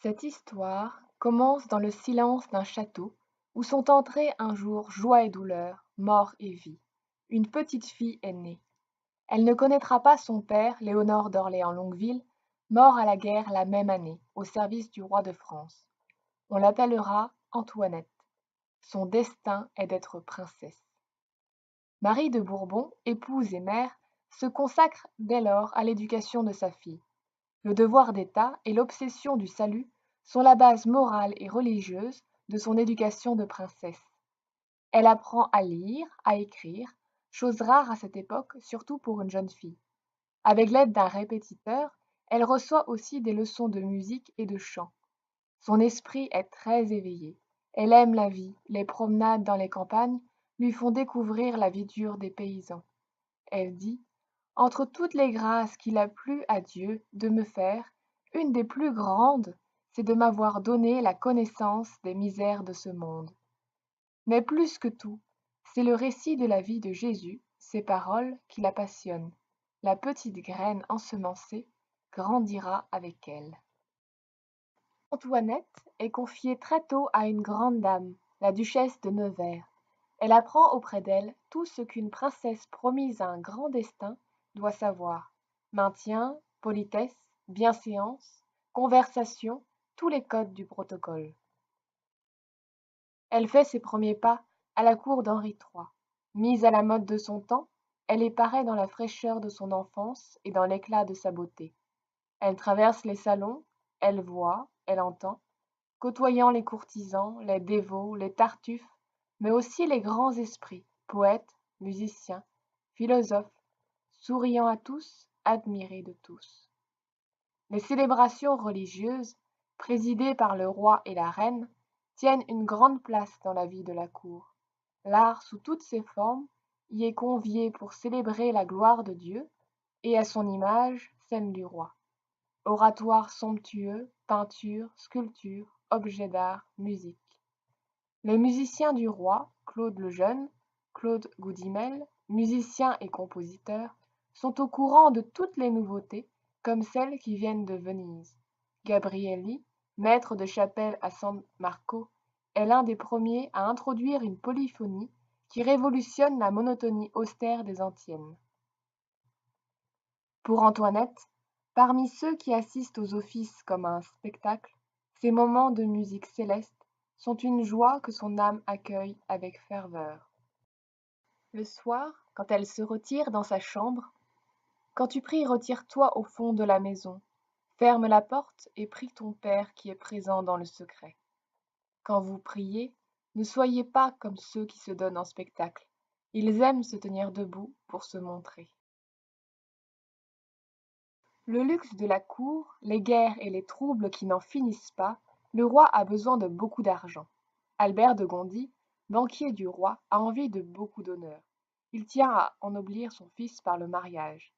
Cette histoire commence dans le silence d'un château où sont entrées un jour joie et douleur, mort et vie. Une petite fille est née. Elle ne connaîtra pas son père, Léonard d'Orléans-Longueville, mort à la guerre la même année, au service du roi de France. On l'appellera Antoinette. Son destin est d'être princesse. Marie de Bourbon, épouse et mère, se consacre dès lors à l'éducation de sa fille. Le devoir d'État et l'obsession du salut sont la base morale et religieuse de son éducation de princesse. Elle apprend à lire, à écrire, chose rare à cette époque, surtout pour une jeune fille. Avec l'aide d'un répétiteur, elle reçoit aussi des leçons de musique et de chant. Son esprit est très éveillé. Elle aime la vie, les promenades dans les campagnes lui font découvrir la vie dure des paysans. Elle dit: entre toutes les grâces qu'il a plu à Dieu de me faire, une des plus grandes, c'est de m'avoir donné la connaissance des misères de ce monde. Mais plus que tout, c'est le récit de la vie de Jésus, ses paroles, qui la passionnent. La petite graine ensemencée grandira avec elle. Antoinette est confiée très tôt à une grande dame, la duchesse de Nevers. Elle apprend auprès d'elle tout ce qu'une princesse promise à un grand destin doit savoir: maintien, politesse, bienséance, conversation, tous les codes du protocole. Elle fait ses premiers pas à la cour d'Henri III. Mise à la mode de son temps, elle est parée dans la fraîcheur de son enfance et dans l'éclat de sa beauté. Elle traverse les salons, elle voit, elle entend, côtoyant les courtisans, les dévots, les tartuffes, mais aussi les grands esprits, poètes, musiciens, philosophes, souriant à tous, admirés de tous. Les célébrations religieuses, présidées par le roi et la reine, tiennent une grande place dans la vie de la cour. L'art sous toutes ses formes y est convié pour célébrer la gloire de Dieu et à son image celle du roi. Oratoires somptueux, peintures, sculptures, objets d'art, musique. Les musiciens du roi, Claude le Jeune, Claude Goudimel, musicien et compositeur, sont au courant de toutes les nouveautés, comme celles qui viennent de Venise. Gabrielli, maître de chapelle à San Marco, est l'un des premiers à introduire une polyphonie qui révolutionne la monotonie austère des antiennes. Pour Antoinette, parmi ceux qui assistent aux offices comme à un spectacle, ces moments de musique céleste sont une joie que son âme accueille avec ferveur. Le soir, quand elle se retire dans sa chambre: quand tu pries, retire-toi au fond de la maison, ferme la porte et prie ton Père qui est présent dans le secret. Quand vous priez, ne soyez pas comme ceux qui se donnent en spectacle. Ils aiment se tenir debout pour se montrer. Le luxe de la cour, les guerres et les troubles qui n'en finissent pas, le roi a besoin de beaucoup d'argent. Albert de Gondi, banquier du roi, a envie de beaucoup d'honneur. Il tient à ennoblir son fils par le mariage.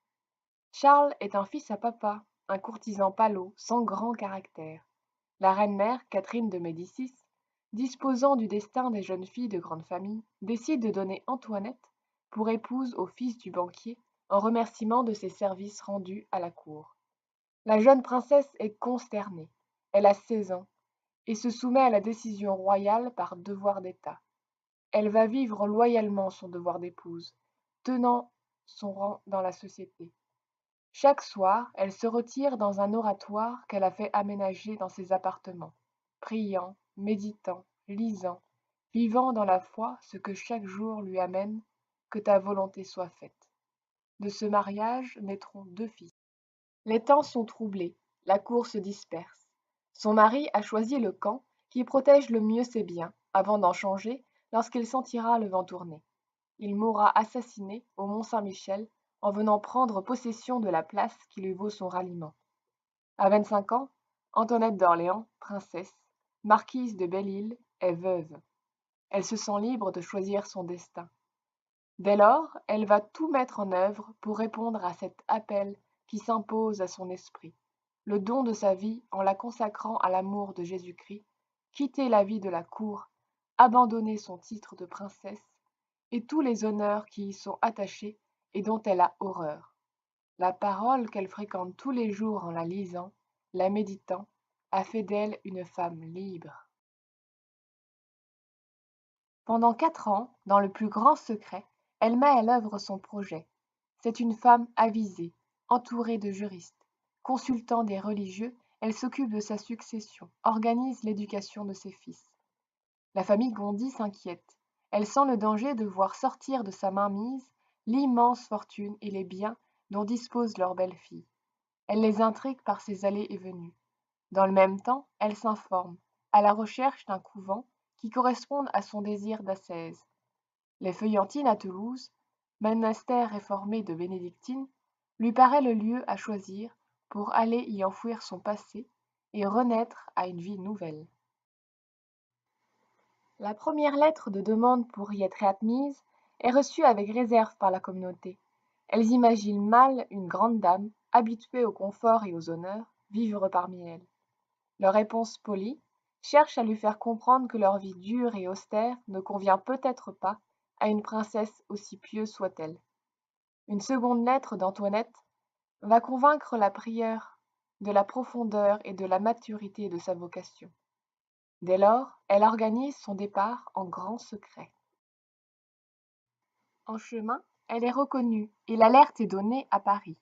Charles est un fils à papa, un courtisan palot, sans grand caractère. La reine-mère, Catherine de Médicis, disposant du destin des jeunes filles de grande famille, décide de donner Antoinette pour épouse au fils du banquier, en remerciement de ses services rendus à la cour. La jeune princesse est consternée. Elle a 16 ans et se soumet à la décision royale par devoir d'État. Elle va vivre loyalement son devoir d'épouse, tenant son rang dans la société. Chaque soir, elle se retire dans un oratoire qu'elle a fait aménager dans ses appartements, priant, méditant, lisant, vivant dans la foi ce que chaque jour lui amène: que ta volonté soit faite. De ce mariage naîtront 2 fils. Les temps sont troublés, la cour se disperse. Son mari a choisi le camp qui protège le mieux ses biens, avant d'en changer lorsqu'il sentira le vent tourner. Il mourra assassiné au Mont-Saint-Michel en venant prendre possession de la place qui lui vaut son ralliement. À 25 ans, Antoinette d'Orléans, princesse, marquise de Belle-Île, est veuve. Elle se sent libre de choisir son destin. Dès lors, elle va tout mettre en œuvre pour répondre à cet appel qui s'impose à son esprit: le don de sa vie en la consacrant à l'amour de Jésus-Christ, quitter la vie de la cour, abandonner son titre de princesse et tous les honneurs qui y sont attachés et dont elle a horreur. La parole qu'elle fréquente tous les jours en la lisant, la méditant, a fait d'elle une femme libre. Pendant 4 ans, dans le plus grand secret, elle met à l'œuvre son projet. C'est une femme avisée, entourée de juristes. Consultant des religieux, elle s'occupe de sa succession, organise l'éducation de ses fils. La famille Gondi s'inquiète. Elle sent le danger de voir sortir de sa mainmise l'immense fortune et les biens dont dispose leur belle-fille. Elle les intrigue par ses allées et venues. Dans le même temps, elle s'informe, à la recherche d'un couvent qui corresponde à son désir d'ascèse. Les Feuillantines à Toulouse, monastère réformé de bénédictines, lui paraît le lieu à choisir pour aller y enfouir son passé et renaître à une vie nouvelle. La première lettre de demande pour y être admise est reçue avec réserve par la communauté. Elles imaginent mal une grande dame, habituée au confort et aux honneurs, vivre parmi elles. Leur réponse polie cherche à lui faire comprendre que leur vie dure et austère ne convient peut-être pas à une princesse aussi pieuse soit-elle. Une seconde lettre d'Antoinette va convaincre la prieure de la profondeur et de la maturité de sa vocation. Dès lors, elle organise son départ en grand secret. En chemin, elle est reconnue et l'alerte est donnée à Paris.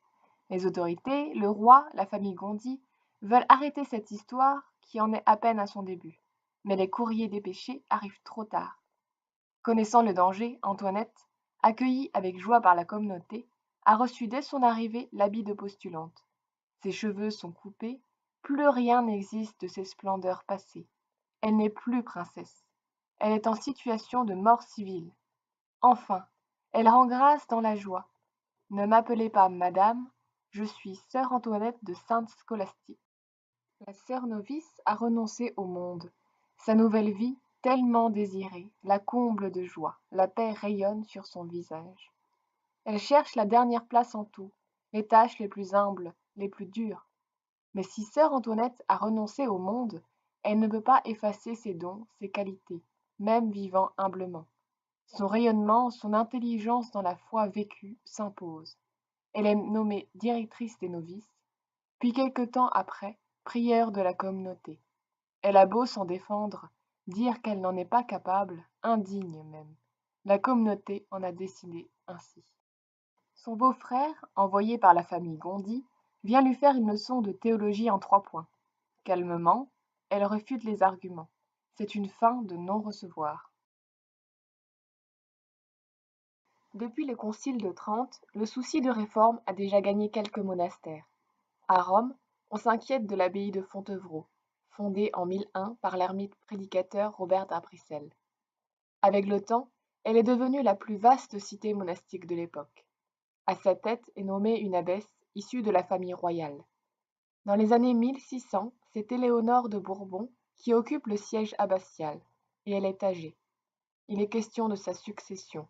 Les autorités, le roi, la famille Gondi veulent arrêter cette histoire qui en est à peine à son début. Mais les courriers dépêchés arrivent trop tard. Connaissant le danger, Antoinette, accueillie avec joie par la communauté, a reçu dès son arrivée l'habit de postulante. Ses cheveux sont coupés, plus rien n'existe de ses splendeurs passées. Elle n'est plus princesse. Elle est en situation de mort civile. Enfin, elle rend grâce dans la joie. Ne m'appelez pas madame, je suis sœur Antoinette de Sainte-Scolastique. La sœur novice a renoncé au monde. Sa nouvelle vie, tellement désirée, la comble de joie. La paix rayonne sur son visage. Elle cherche la dernière place en tout, les tâches les plus humbles, les plus dures. Mais si sœur Antoinette a renoncé au monde, elle ne peut pas effacer ses dons, ses qualités, même vivant humblement. Son rayonnement, son intelligence dans la foi vécue s'imposent. Elle est nommée directrice des novices, puis quelque temps après, prieure de la communauté. Elle a beau s'en défendre, dire qu'elle n'en est pas capable, indigne même. La communauté en a décidé ainsi. Son beau-frère, envoyé par la famille Gondi, vient lui faire une leçon de théologie en 3 points. Calmement, elle refute les arguments. C'est une fin de non-recevoir. Depuis le Concile de Trente, le souci de réforme a déjà gagné quelques monastères. À Rome, on s'inquiète de l'abbaye de Fontevraud, fondée en 1001 par l'ermite prédicateur Robert d'Abricel. Avec le temps, elle est devenue la plus vaste cité monastique de l'époque. À sa tête est nommée une abbesse issue de la famille royale. Dans les années 1600, c'est Éléonore de Bourbon qui occupe le siège abbatial, et elle est âgée. Il est question de sa succession.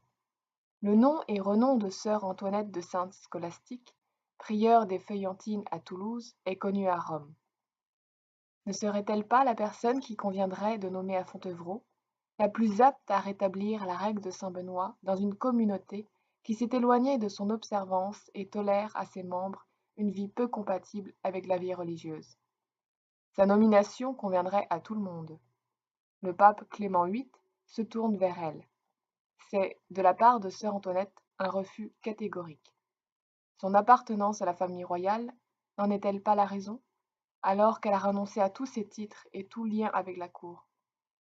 Le nom et renom de sœur Antoinette de Sainte-Scolastique, prieure des Feuillantines à Toulouse, est connu à Rome. Ne serait-elle pas la personne qui conviendrait de nommer à Fontevraud, la plus apte à rétablir la règle de saint Benoît dans une communauté qui s'est éloignée de son observance et tolère à ses membres une vie peu compatible avec la vie religieuse? Sa nomination conviendrait à tout le monde. Le pape Clément VIII se tourne vers elle. C'est, de la part de sœur Antoinette, un refus catégorique. Son appartenance à la famille royale n'en est-elle pas la raison, alors qu'elle a renoncé à tous ses titres et tout lien avec la cour?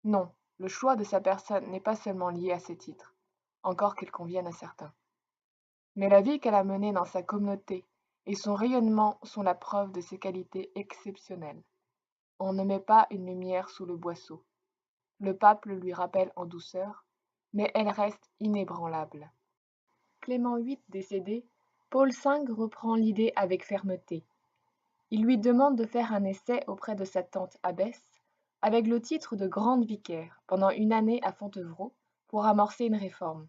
Non, le choix de sa personne n'est pas seulement lié à ses titres, encore qu'ils conviennent à certains. Mais la vie qu'elle a menée dans sa communauté et son rayonnement sont la preuve de ses qualités exceptionnelles. On ne met pas une lumière sous le boisseau. Le pape le lui rappelle en douceur, mais elle reste inébranlable. Clément VIII décédé, Paul V reprend l'idée avec fermeté. Il lui demande de faire un essai auprès de sa tante abbesse, avec le titre de grande vicaire, pendant une année à Fontevraud, pour amorcer une réforme.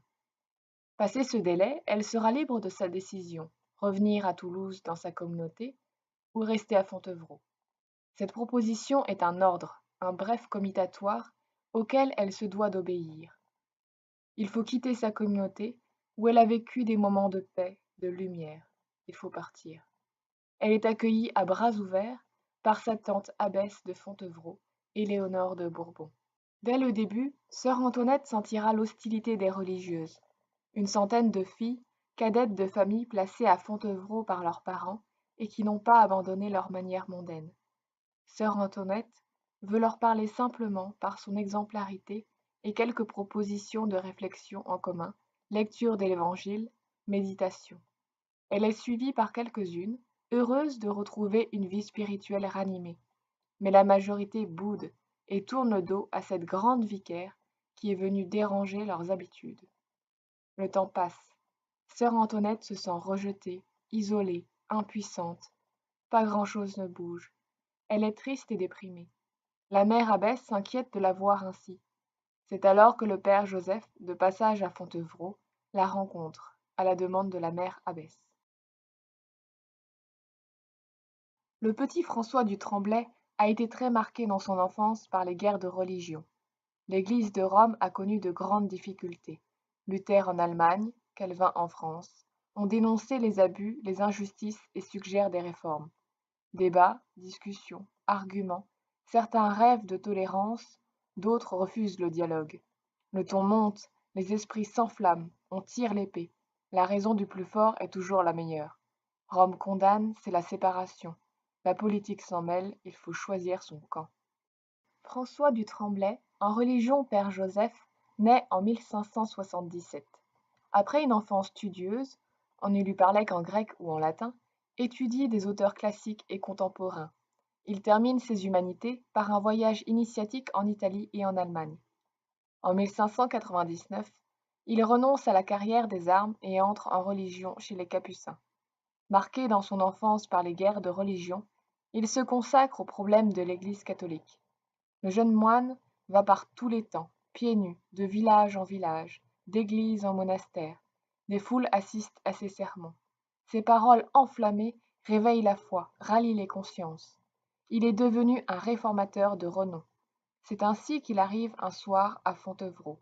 Passé ce délai, elle sera libre de sa décision, revenir à Toulouse dans sa communauté ou rester à Fontevraud. Cette proposition est un ordre, un bref comitatoire auquel elle se doit d'obéir. Il faut quitter sa communauté où elle a vécu des moments de paix, de lumière. Il faut partir. Elle est accueillie à bras ouverts par sa tante abbesse de Fontevraud, Éléonore de Bourbon. Dès le début, sœur Antoinette sentira l'hostilité des religieuses. Une centaine de filles, cadettes de familles placées à Fontevraud par leurs parents et qui n'ont pas abandonné leurs manières mondaines. Sœur Antoinette veut leur parler simplement par son exemplarité et quelques propositions de réflexion en commun, lecture de l'Évangile, méditation. Elle est suivie par quelques-unes, heureuses de retrouver une vie spirituelle ranimée. Mais la majorité boude et tourne le dos à cette grande vicaire qui est venue déranger leurs habitudes. Le temps passe. Sœur Antoinette se sent rejetée, isolée, impuissante. Pas grand-chose ne bouge. Elle est triste et déprimée. La mère abbesse s'inquiète de la voir ainsi. C'est alors que le père Joseph, de passage à Fontevraud, la rencontre, à la demande de la mère abbesse. Le petit François du Tremblay a été très marqué dans son enfance par les guerres de religion. L'Église de Rome a connu de grandes difficultés. Luther en Allemagne, Calvin en France, ont dénoncé les abus, les injustices et suggèrent des réformes. Débats, discussions, arguments, certains rêvent de tolérance, d'autres refusent le dialogue. Le ton monte, les esprits s'enflamment, on tire l'épée. La raison du plus fort est toujours la meilleure. Rome condamne, c'est la séparation. La politique s'en mêle, il faut choisir son camp. François du Tremblay, en religion Père Joseph, naît en 1577. Après une enfance studieuse, on ne lui parlait qu'en grec ou en latin, étudie des auteurs classiques et contemporains. Il termine ses humanités par un voyage initiatique en Italie et en Allemagne. En 1599, il renonce à la carrière des armes et entre en religion chez les Capucins. Marqué dans son enfance par les guerres de religion, il se consacre aux problèmes de l'Église catholique. Le jeune moine va par tous les temps, pieds nus, de village en village, d'église en monastère. Des foules assistent à ses sermons. Ses paroles enflammées réveillent la foi, rallient les consciences. Il est devenu un réformateur de renom. C'est ainsi qu'il arrive un soir à Fontevraud.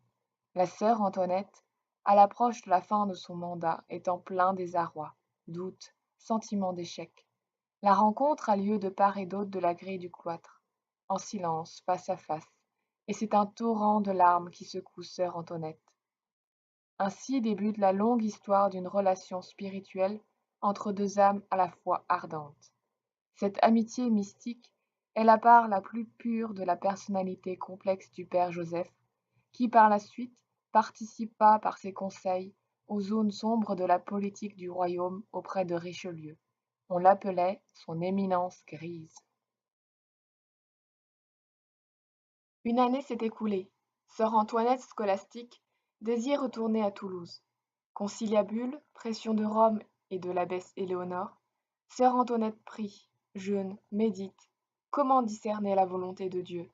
La sœur Antoinette, à l'approche de la fin de son mandat, est en plein désarroi, doute, sentiment d'échec. La rencontre a lieu de part et d'autre de la grille du cloître, en silence, face à face, et c'est un torrent de larmes qui secoue sœur Antoinette. Ainsi débute la longue histoire d'une relation spirituelle entre deux âmes à la fois ardentes. Cette amitié mystique est la part la plus pure de la personnalité complexe du père Joseph, qui par la suite participa par ses conseils aux zones sombres de la politique du royaume auprès de Richelieu. On l'appelait son éminence grise. Une année s'est écoulée. Sœur Antoinette scolastique désire retourner à Toulouse. Conciliabule, pression de Rome et de l'abbesse Éléonore, sœur Antoinette prie, jeûne, médite. Comment discerner la volonté de Dieu?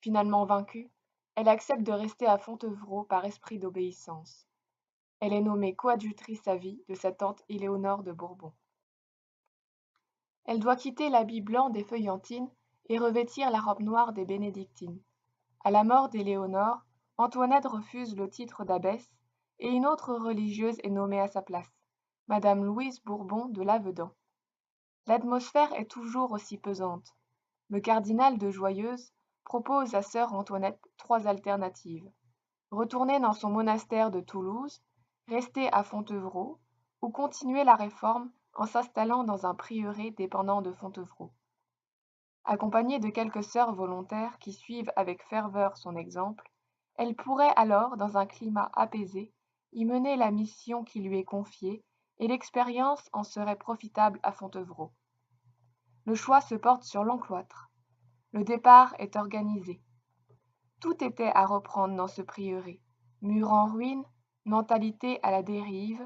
Finalement vaincue, elle accepte de rester à Fontevraud par esprit d'obéissance. Elle est nommée coadjutrice à vie de sa tante Éléonore de Bourbon. Elle doit quitter l'habit blanc des Feuillantines et revêtir la robe noire des Bénédictines. À la mort d'Éléonore, Antoinette refuse le titre d'abbesse et une autre religieuse est nommée à sa place, Madame Louise Bourbon de Lavedan. L'atmosphère est toujours aussi pesante. Le cardinal de Joyeuse propose à sœur Antoinette 3 alternatives. Retourner dans son monastère de Toulouse, rester à Fontevraud ou continuer la réforme en s'installant dans un prieuré dépendant de Fontevraud. Accompagnée de quelques sœurs volontaires qui suivent avec ferveur son exemple, elle pourrait alors, dans un climat apaisé, y mener la mission qui lui est confiée et l'expérience en serait profitable à Fontevraud. Le choix se porte sur l'encloître. Le départ est organisé. Tout était à reprendre dans ce prieuré. Murs en ruine, mentalité à la dérive,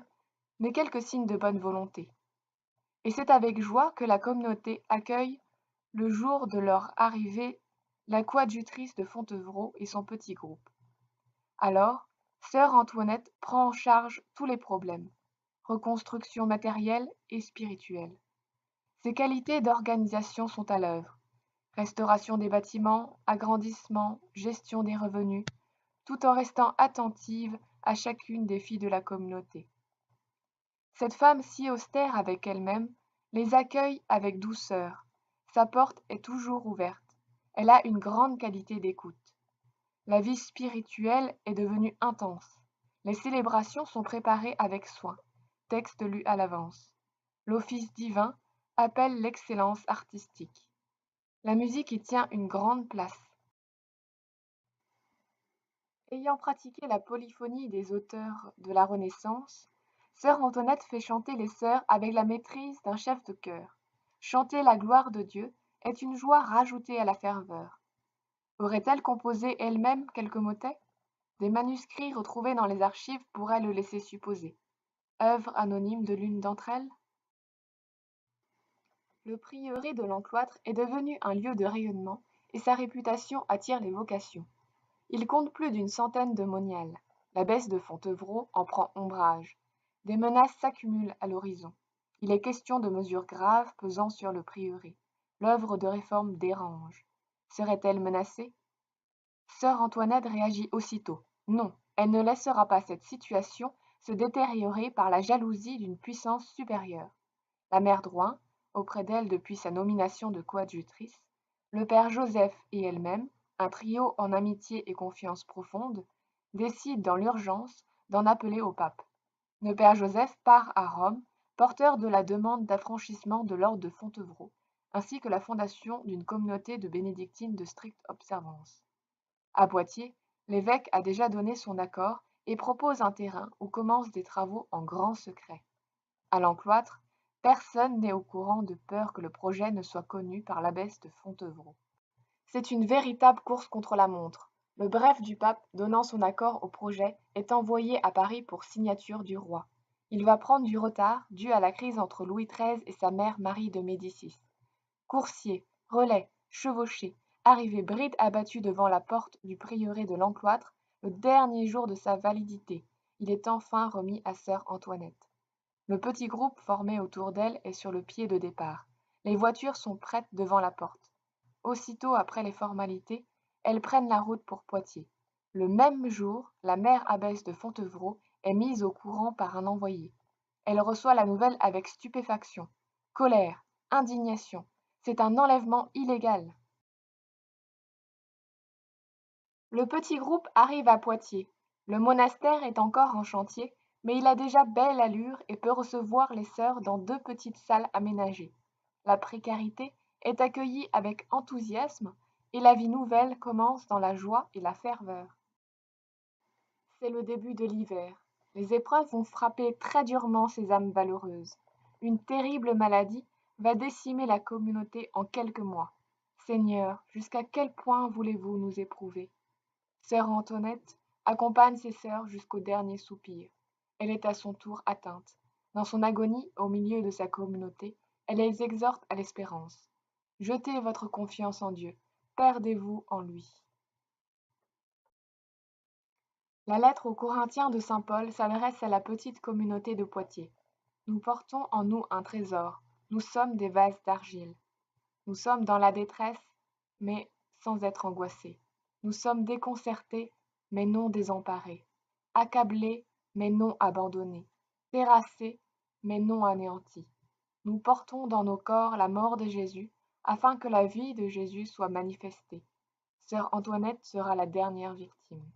mais quelques signes de bonne volonté. Et c'est avec joie que la communauté accueille, le jour de leur arrivée, la coadjutrice de Fontevraud et son petit groupe. Alors, sœur Antoinette prend en charge tous les problèmes, reconstruction matérielle et spirituelle. Ses qualités d'organisation sont à l'œuvre. Restauration des bâtiments, agrandissement, gestion des revenus, tout en restant attentive à chacune des filles de la communauté. Cette femme si austère avec elle-même les accueille avec douceur. Sa porte est toujours ouverte. Elle a une grande qualité d'écoute. La vie spirituelle est devenue intense. Les célébrations sont préparées avec soin, texte lu à l'avance. L'office divin appelle l'excellence artistique. La musique y tient une grande place. Ayant pratiqué la polyphonie des auteurs de la Renaissance, sœur Antoinette fait chanter les sœurs avec la maîtrise d'un chef de chœur. Chanter la gloire de Dieu est une joie rajoutée à la ferveur. Aurait-elle composé elle-même quelques motets? Des manuscrits retrouvés dans les archives pourraient le laisser supposer. Œuvre anonyme de l'une d'entre elles? Le prieuré de l'Encloître est devenu un lieu de rayonnement et sa réputation attire les vocations. Il compte plus d'une centaine de moniales. L'abbesse de Fontevraud en prend ombrage. Des menaces s'accumulent à l'horizon. Il est question de mesures graves pesant sur le prieuré. L'œuvre de réforme dérange. Serait-elle menacée? Sœur Antoinette réagit aussitôt. Non, elle ne laissera pas cette situation se détériorer par la jalousie d'une puissance supérieure. La mère Drouin, auprès d'elle depuis sa nomination de coadjutrice, le père Joseph et elle-même, un trio en amitié et confiance profonde, décident dans l'urgence d'en appeler au pape. Le père Joseph part à Rome, porteur de la demande d'affranchissement de l'ordre de Fontevraud, ainsi que la fondation d'une communauté de bénédictines de stricte observance. À Poitiers, l'évêque a déjà donné son accord et propose un terrain où commencent des travaux en grand secret. À l'Encloître, personne n'est au courant de peur que le projet ne soit connu par l'abbesse de Fontevraud. C'est une véritable course contre la montre. Le bref du pape, donnant son accord au projet, est envoyé à Paris pour signature du roi. Il va prendre du retard dû à la crise entre Louis XIII et sa mère Marie de Médicis. Coursiers, relais, chevauchés, arrivés bride abattus devant la porte du prieuré de l'Encloître, le dernier jour de sa validité, il est enfin remis à sœur Antoinette. Le petit groupe formé autour d'elle est sur le pied de départ. Les voitures sont prêtes devant la porte. Aussitôt après les formalités, elles prennent la route pour Poitiers. Le même jour, la mère abbesse de Fontevraud est mise au courant par un envoyé. Elle reçoit la nouvelle avec stupéfaction, colère, indignation. C'est un enlèvement illégal. Le petit groupe arrive à Poitiers. Le monastère est encore en chantier, mais il a déjà belle allure et peut recevoir les sœurs dans deux petites salles aménagées. La précarité est accueillie avec enthousiasme et la vie nouvelle commence dans la joie et la ferveur. C'est le début de l'hiver. Les épreuves vont frapper très durement ces âmes valeureuses. Une terrible maladie va décimer la communauté en quelques mois. Seigneur, jusqu'à quel point voulez-vous nous éprouver? Sœur Antoinette accompagne ses sœurs jusqu'au dernier soupir. Elle est à son tour atteinte. Dans son agonie, au milieu de sa communauté, elle les exhorte à l'espérance. Jetez votre confiance en Dieu, perdez-vous en lui. La lettre aux Corinthiens de saint Paul s'adresse à la petite communauté de Poitiers. Nous portons en nous un trésor, nous sommes des vases d'argile. Nous sommes dans la détresse, mais sans être angoissés. Nous sommes déconcertés, mais non désemparés. Accablés, mais non abandonnés. Terrassés, mais non anéantis. Nous portons dans nos corps la mort de Jésus, afin que la vie de Jésus soit manifestée. Sœur Antoinette sera la dernière victime.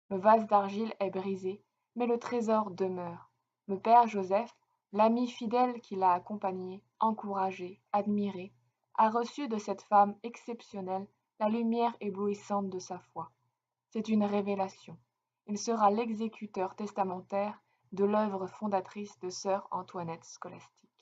Le vase d'argile est brisé, mais le trésor demeure. Le père Joseph, l'ami fidèle qui l'a accompagné, encouragé, admiré, a reçu de cette femme exceptionnelle la lumière éblouissante de sa foi. C'est une révélation. Il sera l'exécuteur testamentaire de l'œuvre fondatrice de sœur Antoinette Scolastique.